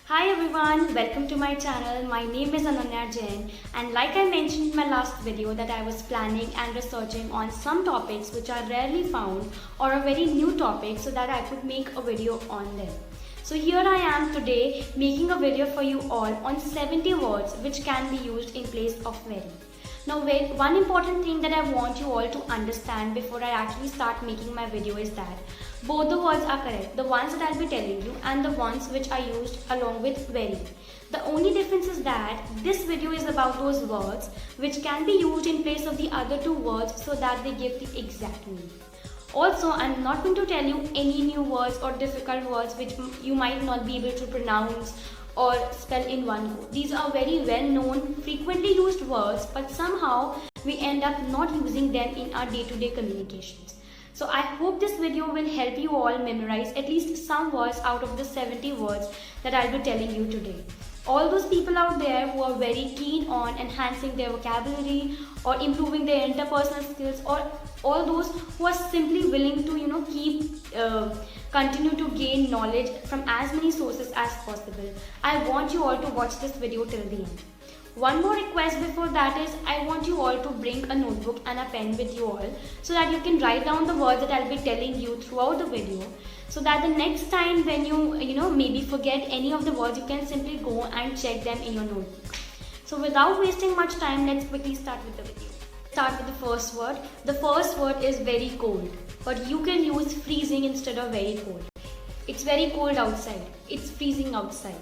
Hi everyone, welcome to my channel. My name is Ananya Jain, and like I mentioned in my last video that I was planning and researching on some topics which are rarely found or a very new topic so that I could make a video on them. So here I am today making a video for you all on 70 words which can be used in place of very. Now one important thing that I want you all to understand before I actually start making my video is that both the words are correct, the ones that I'll be telling you and the ones which are used along with very. The only difference is that this video is about those words which can be used in place of the other two words so that they give the exact meaning. Also, I'm not going to tell you any new words or difficult words which you might not be able to pronounce or spell in one go. These are very well known, frequently used words, but somehow we end up not using them in our day-to-day communications. So I hope this video will help you all memorize at least some words out of the 70 words that I'll be telling you today. All those people out there who are very keen on enhancing their vocabulary or improving their interpersonal skills, or all those who are simply willing to continue to gain knowledge from as many sources as possible, I want you all to watch this video till the end. One more request before that is I want you all to bring a notebook and a pen with you all so that you can write down the words that I'll be telling you throughout the video, so that the next time when you maybe forget any of the words, you can simply go and check them in your notebook. So without wasting much time, let's quickly start with the video. Start with the first word. The first word is very cold, but you can use freezing instead of very cold. It's very cold outside. It's freezing outside.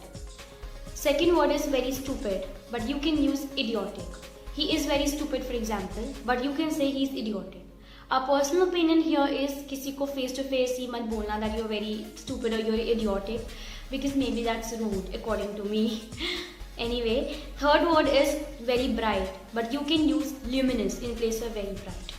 Second word is very stupid, but you can use idiotic. He is very stupid, for example, but you can say he's idiotic. Our personal opinion here is किसी को face to face ही मत बोलना that you're very stupid or you're idiotic, because maybe that's rude according to me. Anyway, third word is very bright, but you can use luminous in place of very bright.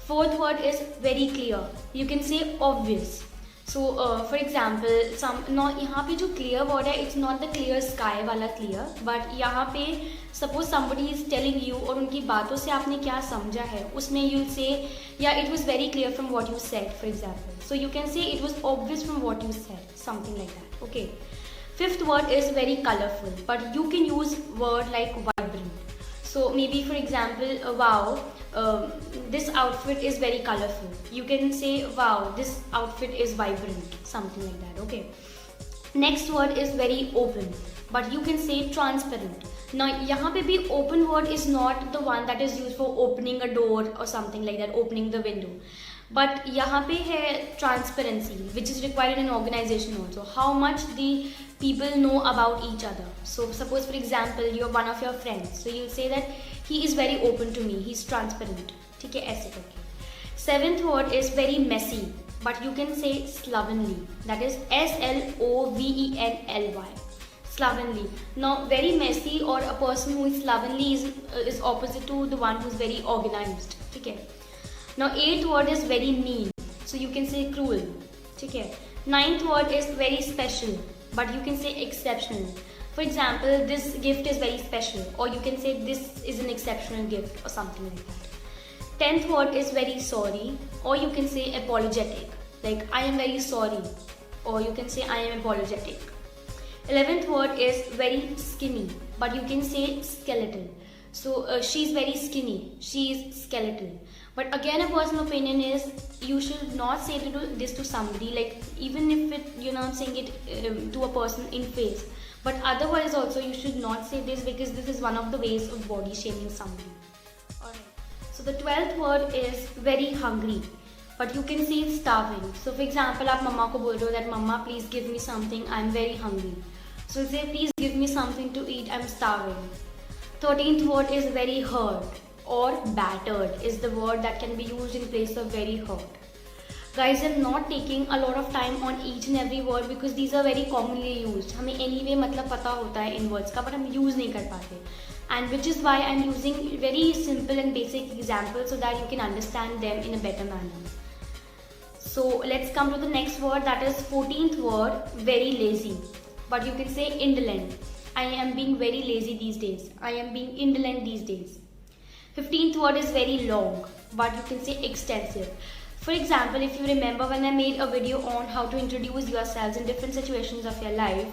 Fourth word is very clear. You can say obvious. So for example, यहाँ पे जो clear word है, it's not the clear sky वाला clear, but यहाँ पे suppose somebody is telling you और उनकी बातों से आपने क्या समझा है, उसमें you'll say, yeah, it was very clear from what you said, for example. So you can say it was obvious from what you said, something like that. Okay. Fifth word is very colorful, but you can use word like vibrant. So maybe for example, wow, this outfit is very colorful. You can say, wow, this outfit is vibrant, something like that. Okay. Next word is very open, but you can say transparent. Now यहाँ पे भी open word is not the one that is used for opening a door or something like that, opening the window. But यहाँ पे है transparency, which is required in organization also. How much the people know about each other. So suppose for example you're one of your friends, so you'll say that he is very open to me, he's transparent. ठीक है, ऐसे करके. Seventh word is very messy, but you can say slovenly. That is slovenly. Slovenly. Now very messy or a person who is slovenly is opposite to the one who's very organized. ठीक है. Now eighth word is very mean, so you can say cruel. ठीक है. Ninth word is very special, but you can say exceptional. For example, this gift is very special, or you can say this is an exceptional gift or something like that. 10th word is very sorry, or you can say apologetic, like I am very sorry, or you can say I am apologetic. 11th word is very skinny, but you can say skeletal. So she's very skinny, she's skeletal. But again, a personal opinion is you should not say this to somebody, like even if you're not saying it to a person in face. But otherwise also you should not say this, because this is one of the ways of body shaming somebody. Alright. So the 12th word is very hungry, but you can say starving. So for example, आप मम्मा को बोल रहे हो that mamma please give me something, I'm very hungry. So say please give me something to eat, I'm starving. 13th word is very hurt, or battered is the word that can be used in place of very hurt. Guys, I'm not taking a lot of time on each and every word because these are very commonly used. हमें anyway मतलब पता होता है इन words का, but हम use नहीं कर पाते. And which is why I'm using very simple and basic examples so that you can understand them in a better manner. So let's come to the next word, that is 14th word, very lazy. But you can say indolent. I am being very lazy these days. I am being indolent these days. 15th word is very long, but you can say extensive. For example, if you remember when I made a video on how to introduce yourselves in different situations of your life,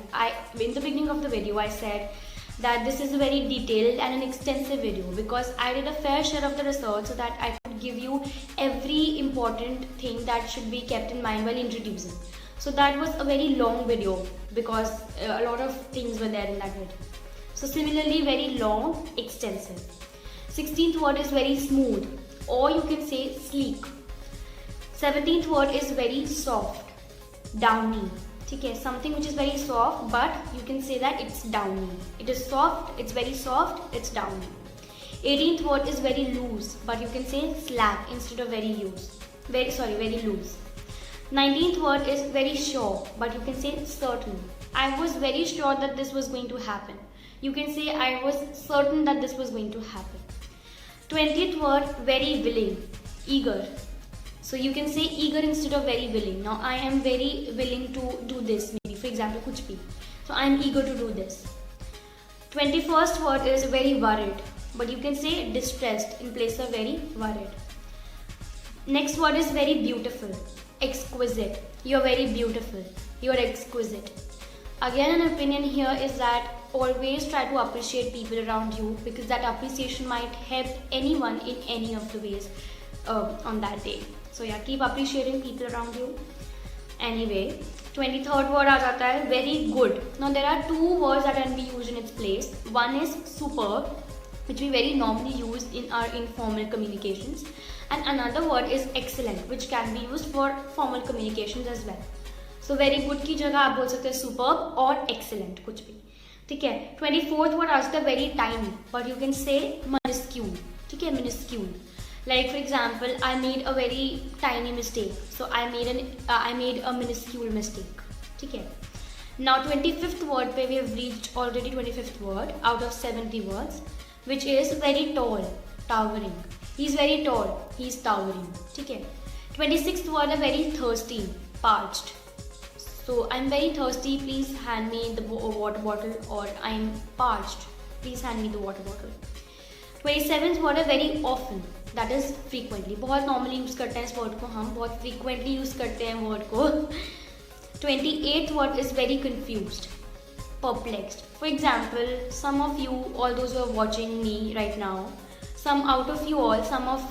in the beginning of the video I said that this is a very detailed and an extensive video because I did a fair share of the research so that I could give you every important thing that should be kept in mind while introducing. So that was a very long video because a lot of things were there in that video. So similarly, very long, extensive. 16th word is very smooth, or you can say sleek. 17th word is very soft, downy. Okay, something which is very soft, but you can say that it's downy. It is soft, it's very soft, it's downy. 18th word is very loose, but you can say slack instead of very loose. Very loose. 19th word is very sure, but you can say certain. I was very sure that this was going to happen. You can say I was certain that this was going to happen. 20th word, very willing, eager. So you can say eager instead of very willing. Now I am very willing to do this, maybe for example kuch bhi. So I am eager to do this. 21st word is very worried, but you can say distressed in place of very worried. Next word is very beautiful, exquisite. You are very beautiful, you are exquisite. Again, an opinion here is that always try to appreciate people around you because that appreciation might help anyone in any of the ways on that day. So yeah, keep appreciating people around you. Anyway, 23rd word aa jata hai very good. Now there are two words that can be used in its place. One is superb, which we very normally use in our informal communications, and another word is excellent, which can be used for formal communications as well. So very good की जगह आप बोल सकते हैं superb और excellent कुछ भी. ठीक है. 24th word आ जाता है very tiny, but you can say minuscule. ठीक है, minuscule. Like for example, I made a very tiny mistake. So I made a minuscule mistake. ठीक है. Now 25th word पे we have reached already 25th word out of 70 words, which is very tall, towering. He is very tall, he is towering. ठीक है. 26th word है very thirsty, parched. So I'm very thirsty, please hand me the water bottle, or I'm parched, please hand me the water bottle. 27th word है very often, that is frequently. बहुत normally use करते हैं इस word को हम, बहुत frequently use करते हैं word को. 28th word is very confused, perplexed. For example, some of you, all those who are watching me right now, some of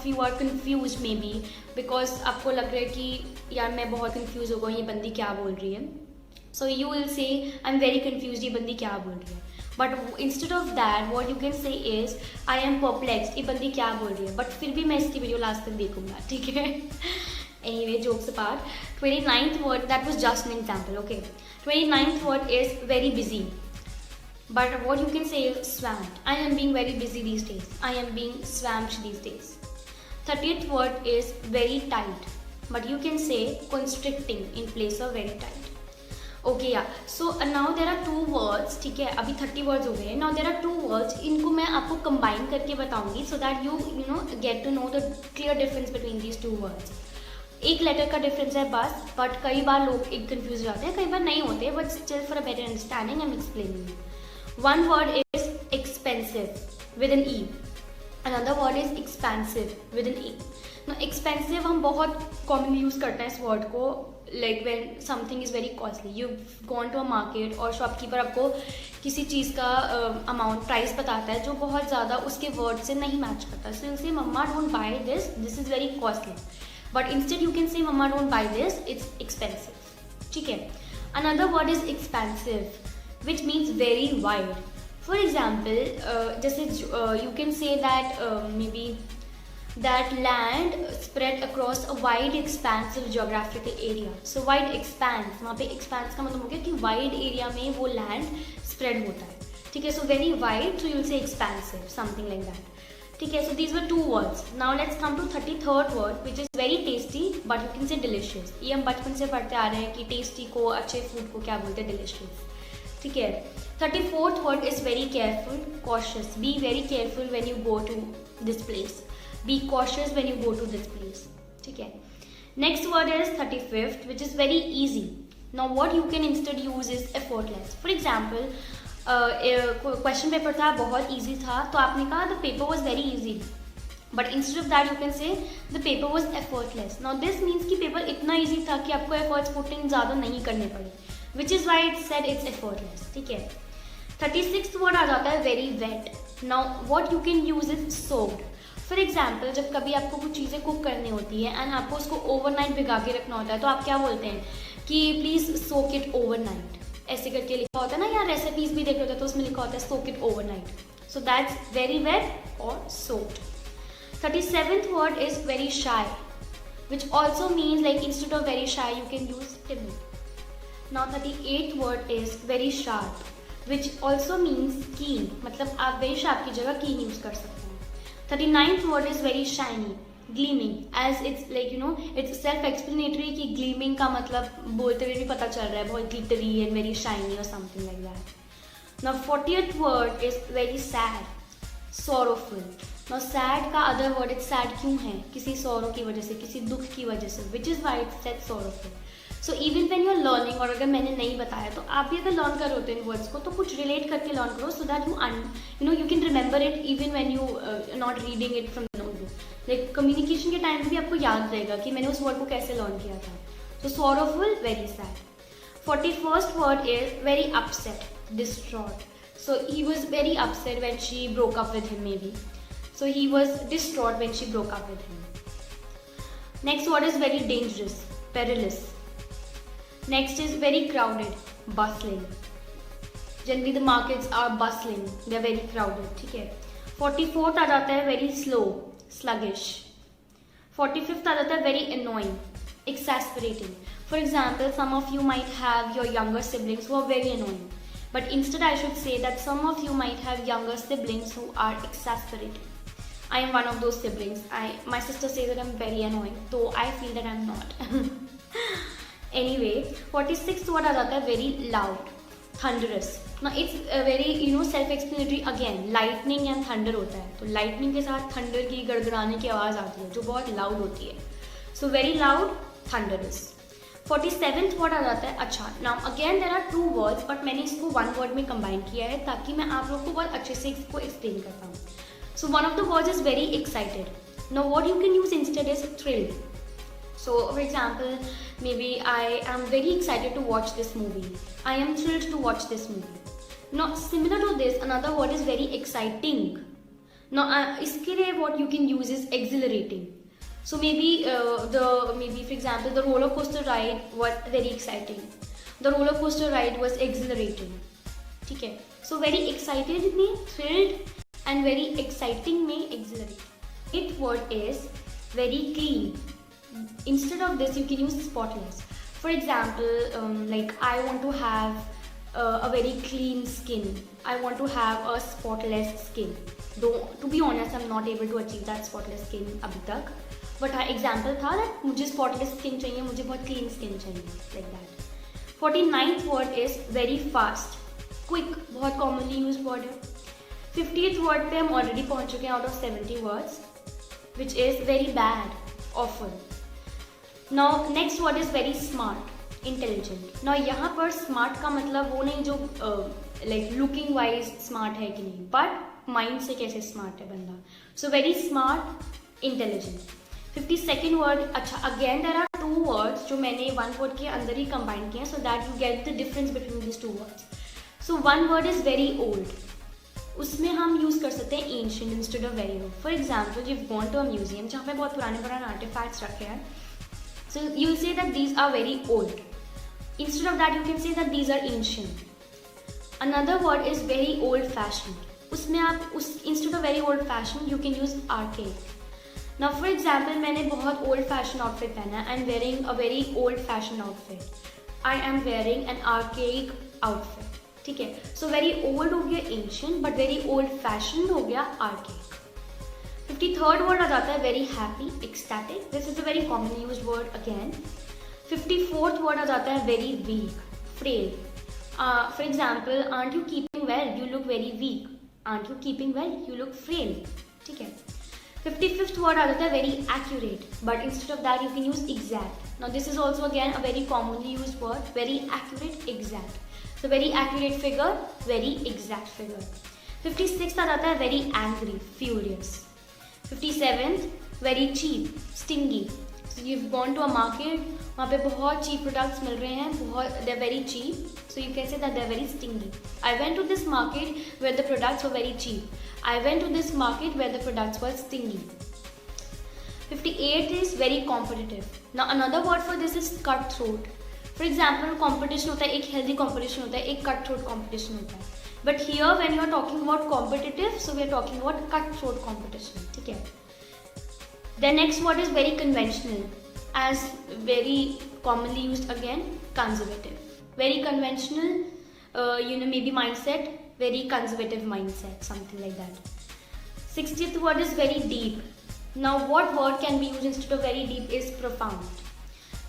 you are confused maybe because आपको लग रहा है कि यार मैं बहुत confused हो गई, ये बंदी क्या बोल रही है. So you will say I'm very confused, ये बंदी क्या बोल रही है. But instead of that, what you can say is I am perplexed, ये बंदी क्या बोल रही है. But फिर भी मैं इसकी वीडियो लास्ट तक देखूंगा, ठीक है. Anyway, jokes apart. 29th word, that was just an example, okay. 29th word is very busy. But what you can say is swamped. I am being very busy these days. I am being swamped these days. 30th word is very tight. But you can say constricting in place of very tight. Okay, yeah. So now there are two words. ठीक है, अभी 30 words हो गए. Now there are two words. इनको मैं आपको combine करके बताऊंगी so that you get to know the clear difference between these two words. एक लेटर का डिफरेंस है बस, बट कई बार लोग एक कंफ्यूज हो जाते हैं, कई बार नहीं होते, but still for a better understanding I am explaining. One word is expensive with an E. Another word is expansive with an E. Now expensive हम बहुत commonly use करते हैं इस word को, like when something is very costly. You've gone to a market और shopkeeper आपको किसी चीज़ का amount price बताता है जो बहुत ज़्यादा उसके word से नहीं match करता. So you'll say Mama don't buy this. This is very costly. But instead you can say Mama don't buy this. It's expensive. ठीक है. Another word is expansive, which means very wide. For example, you can say that maybe that land spread across a wide expanse of geographical area. So wide expanse, वहाँ पे expanse का मतलब हो गया कि wide area में वो land spread होता है. ठीक है, so very wide, so you'll say expansive, something like that. ठीक है, so these were two words. Now let's come to 33rd word, which is very tasty, but you can say delicious. ये हम बचपन से पढ़ते आ रहे हैं कि tasty को, अच्छे food को क्या बोलते हैं, delicious. ठीक है. 34th word is very careful, cautious. Be very careful when you go to this place. Be cautious when you go to this place. ठीक है. Next word is 35th, which is very easy. Now what you can instead use is effortless. For example, question paper था, बहुत easy था, तो आपने कहा the paper was very easy. But instead of that you can say the paper was effortless. Now this means कि paper इतना easy था कि आपको एफर्ट्स पुटिंग ज़्यादा नहीं करने पड़े, which is why it said it's effortless. ठीक है. 36th वर्ड आ जाता है very wet. Now what you can use is soaked. For example जब कभी आपको कुछ चीज़ें कुक करनी होती है एंड आपको उसको ओवरनाइट भिगा के रखना होता है, तो आप क्या बोलते हैं कि प्लीज़ सोक इट ओवरनाइट, ऐसे करके लिखा होता है ना. या रेसिपीज भी देख रहे होते हैं तो उसमें लिखा होता है soak it overnight. So that's very wet और soaked. 37th word is very shy, which also means like instead of very shy you can use timid. Now 38th word is very sharp, which also means keen. मतलब आप very sharp की जगह keen use कर सकते हैं. 39th word is very shiny, gleaming, as it's like you know it's self-explanatory कि gleaming का मतलब बोलते हुए भी पता चल रहा है बहुत glittery and very shiny or something like that. Now 40th word is very sad, sorrowful. Now sad का अदर वर्ड इट सैड क्यों है, किसी sorrow की वजह से, किसी दुख की वजह से, which is why it said sorrowful. So even when you are learning, और अगर मैंने नहीं बताया तो आप भी अगर लर्न कर रहे होते हैं इन वर्ड्स को तो कुछ रिलेट करके लर्न करो, so that you know you can remember it even when you not reading it from notebook. Like communication के टाइम भी आपको याद रहेगा कि मैंने उस वर्ड को कैसे लर्न किया था. सो sorrowful, very sad. 41st word is very upset, distraught. So he was very upset when she broke up with him maybe. So he was distraught when she broke up with him. Next word is very dangerous, perilous. Next is very crowded, bustling. Generally the markets are bustling, they are very crowded. ठीक है. 44th आ जाता है very slow, sluggish. 45th आ जाता है very annoying, exasperating. For example, some of you might have your younger siblings who are very annoying. But instead I should say that some of you might have younger siblings who are exasperating. I am one of those siblings. My sister says that I'm very annoying, though I feel that I'm not. Anyway, 46th word आ जाता है very loud, thunderous. Now it's very self-explanatory again. Lightning and thunder होता है, तो lightning के साथ thunder की गड़गड़ाने की आवाज़ आती है जो बहुत loud होती है. So very loud, thunderous. 47th word आ जाता है अच्छा. Now again there are two words, but मैंने इसको one word में combine किया है ताकि मैं आप लोग को बहुत अच्छे से इसको explain करता हूँ. So one of the words is very excited. Now what you can use instead is thrilled. So for example, maybe I am very excited to watch this movie. I am thrilled to watch this movie. Now similar to this, another word is very exciting. Now इसके लिए what you can use is exhilarating. So maybe for example the roller coaster ride was very exciting. The roller coaster ride was exhilarating. ठीक है. So very excited में thrilled and very exciting में exhilarating. 8th word is very clean. Instead of this you can use spotless. For example, like I want to have a very clean skin. I want to have a spotless skin. Though to be honest I'm not able to achieve that spotless skin अभी तक. But हाँ example था that मुझे spotless skin चाहिए, मुझे बहुत clean skin चाहिए, like that. 49th word is very fast, quick, बहुत commonly used word है. 50th word पे हम ऑलरेडी पहुंच चुके हैं out of 70 words, which is very bad, awful. Now next word is very smart, intelligent. Now यहाँ पर smart का मतलब वो नहीं जो like looking wise smart है कि नहीं, but mind से कैसे smart है बंदा. So very smart, intelligent. 52nd word अच्छा again there are two words जो मैंने one word के अंदर ही combine किए हैं so that you get the difference between these two words. So one word is very old. उसमें हम यूज़ कर सकते हैं ancient instead of very old. For example you gone to a museum जहाँ पे बहुत पुराने आर्टिफैक्ट्स रखे हैं, so you will say that these are very old. Instead of that you can say that these are ancient. Another word is very old fashion. उसमें आप उस instead of very old fashion you can use archaic. Now for example मैंने बहुत old fashion outfit पहना है. आई am wearing a very old fashion outfit. I am wearing an archaic outfit. ठीक है. So very old हो गया ancient, but very old fashion हो गया आर्केक. 53rd वर्ड आ जाता है very happy, ecstatic. This is a very commonly used word again. 54th word आ जाता है very weak, frail. For example aren't you keeping well, you look very weak. Aren't you keeping well, you look frail. ठीक है. 55th word आ जाता है very accurate, but instead of that you can use exact. Now this is also again a very commonly used word, very accurate, exact. So very accurate figure, very exact figure. 56th आ जाता है very angry, furious. 57th, very cheap, stingy. So you've gone to a market, वहाँ पे बहुत cheap products मिल रहे हैं, they're very cheap. So you can say that they're very stingy. I went to this market where the products were very cheap. I went to this market where the products were stingy. 58 is very competitive. Now another word for this is cutthroat. For example, competition होता है, एक healthy competition होता है, एक cutthroat competition होता है. But here when you are talking about competitive, so we are talking about cutthroat competition. ठीक है. The next word is very conventional, as very commonly used again, conservative. Very conventional, maybe mindset, very conservative mindset, something like that. 60th word is very deep. Now what word can be used instead of very deep is profound.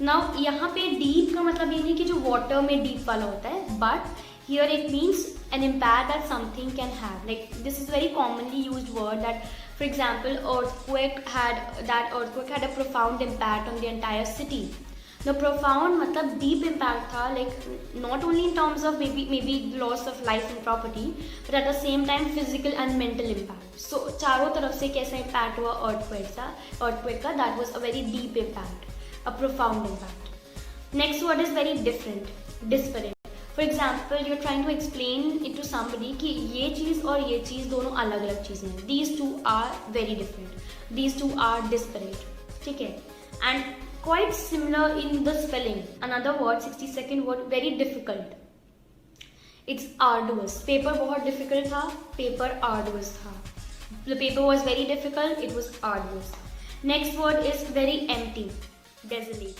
Now यहाँ पे deep का मतलब ये नहीं कि जो water में deep वाला होता है, but here it means an impact that something can have. Like this is very commonly used word that, for example, earthquake had a profound impact on the entire city. Now profound मतलब deep impact था, like not only in terms of maybe loss of life and property, but at the same time physical and mental impact. So चारों तरफ से कैसा impact हुआ earthquake का, that was a very deep impact, a profound impact. Next word is very different, disparate. For example, you're trying to explain it to somebody कि ये चीज़ और ये चीज़ दोनों अलग अलग चीज़ें हैं. These two are very different. These two are disparate. ठीक है. And quite similar in the spelling. Another word, 62nd word, very difficult. It's arduous. Paper बहुत difficult था. Paper arduous था. The paper was very difficult. It was arduous. Next word is very empty, desolate.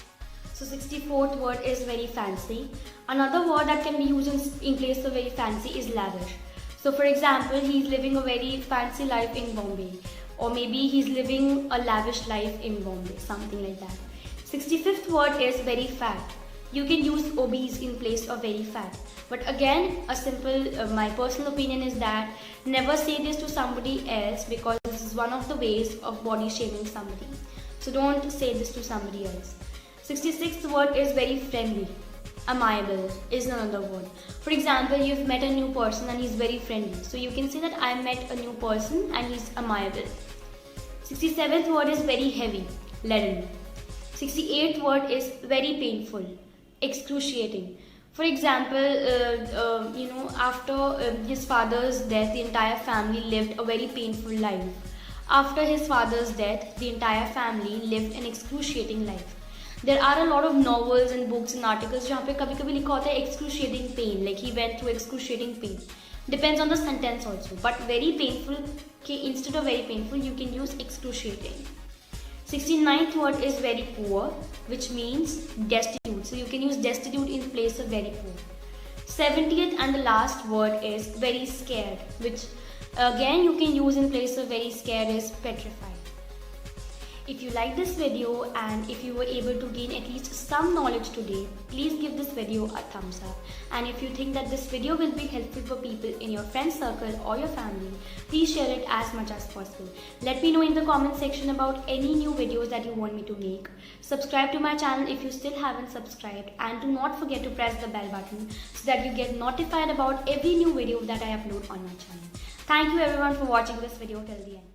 So 64th word is very fancy. Another word that can be used in place of very fancy is lavish. So for example, he's living a very fancy life in Bombay, or maybe he's living a lavish life in Bombay, something like that. 65th word is very fat. You can use obese in place of very fat. But again, a simple, my personal opinion is that never say this to somebody else, because this is one of the ways of body shaming somebody. So don't say this to somebody else. 66th word is very friendly. Amiable is another word. For example, you've met a new person and he's very friendly. So you can say that I met a new person and he's amiable. 67th word is very heavy, leaden. 68th word is very painful, excruciating. For example, after his father's death, the entire family lived a very painful life. After his father's death, the entire family lived an excruciating life. There are a lot of novels and books and articles जहाँ पे कभी-कभी लिखा होता है excruciating pain, like he went through excruciating pain. Depends on the sentence also, but very painful, instead of very painful, you can use excruciating. 69th word is very poor, which means destitute. So you can use destitute in place of very poor. 70th and the last word is very scared, which again you can use in place of very scared is petrified. If you like this video and if you were able to gain at least some knowledge today, please give this video a thumbs up. And if you think that this video will be helpful for people in your friend circle or your family, please share it as much as possible. Let me know in the comment section about any new videos that you want me to make. Subscribe to my channel if you still haven't subscribed, and do not forget to press the bell button so that you get notified about every new video that I upload on my channel. Thank you everyone for watching this video till the end.